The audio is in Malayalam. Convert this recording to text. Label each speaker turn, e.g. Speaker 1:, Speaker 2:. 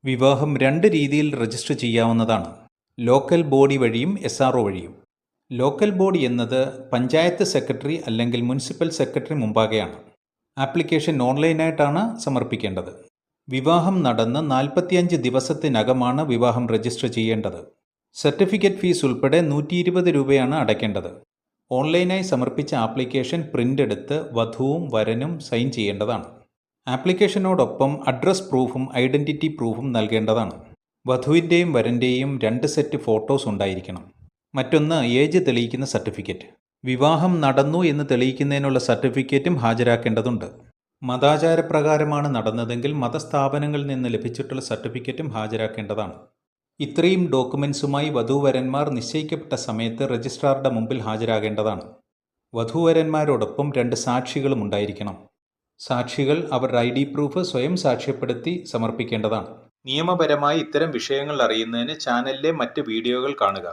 Speaker 1: വിവാഹം രണ്ട് രീതിയിൽ രജിസ്റ്റർ ചെയ്യാവുന്നതാണ്. ലോക്കൽ ബോഡി വഴിയും SRO വഴിയും. ലോക്കൽ ബോഡി എന്നത് പഞ്ചായത്ത് സെക്രട്ടറി അല്ലെങ്കിൽ മുനിസിപ്പൽ സെക്രട്ടറി മുമ്പാകെയാണ്. ആപ്ലിക്കേഷൻ ഓൺലൈനായിട്ടാണ് സമർപ്പിക്കേണ്ടത്. വിവാഹം നടന്ന് 45 ദിവസത്തിനകമാണ് വിവാഹം രജിസ്റ്റർ ചെയ്യേണ്ടത്. സർട്ടിഫിക്കറ്റ് ഫീസ് ഉൾപ്പെടെ 120 രൂപയാണ് അടയ്ക്കേണ്ടത്. ഓൺലൈനായി സമർപ്പിച്ച ആപ്ലിക്കേഷൻ പ്രിൻ്റ് എടുത്ത് വധുവും വരനും സൈൻ ചെയ്യേണ്ടതാണ്. ആപ്ലിക്കേഷനോടൊപ്പം അഡ്രസ് പ്രൂഫും ഐഡൻറ്റിറ്റി പ്രൂഫും നൽകേണ്ടതാണ്. വധുവിൻ്റെയും വരൻ്റെയും 2 സെറ്റ് ഫോട്ടോസ് ഉണ്ടായിരിക്കണം. മറ്റൊന്ന് ഏജ് തെളിയിക്കുന്ന സർട്ടിഫിക്കറ്റ്. വിവാഹം നടന്നു എന്ന് തെളിയിക്കുന്നതിനുള്ള സർട്ടിഫിക്കറ്റും ഹാജരാക്കേണ്ടതുണ്ട്. മതാചാരപ്രകാരമാണ് നടന്നതെങ്കിൽ മതസ്ഥാപനങ്ങളിൽ നിന്ന് ലഭിച്ചിട്ടുള്ള സർട്ടിഫിക്കറ്റും ഹാജരാക്കേണ്ടതാണ്. ഇത്രയും ഡോക്യുമെൻസുമായി വധൂവരന്മാർ നിശ്ചയിക്കപ്പെട്ട സമയത്ത് രജിസ്ട്രാറുടെ മുമ്പിൽ ഹാജരാകേണ്ടതാണ്. വധൂവരന്മാരോടൊപ്പം 2 സാക്ഷികളും ഉണ്ടായിരിക്കണം. സാക്ഷികൾ അവരുടെ ID പ്രൂഫ് സ്വയം സാക്ഷ്യപ്പെടുത്തി സമർപ്പിക്കേണ്ടതാണ്. നിയമപരമായി ഇത്തരം വിഷയങ്ങൾ അറിയുന്നതിന് ചാനലിലെ മറ്റ് വീഡിയോകൾ കാണുക.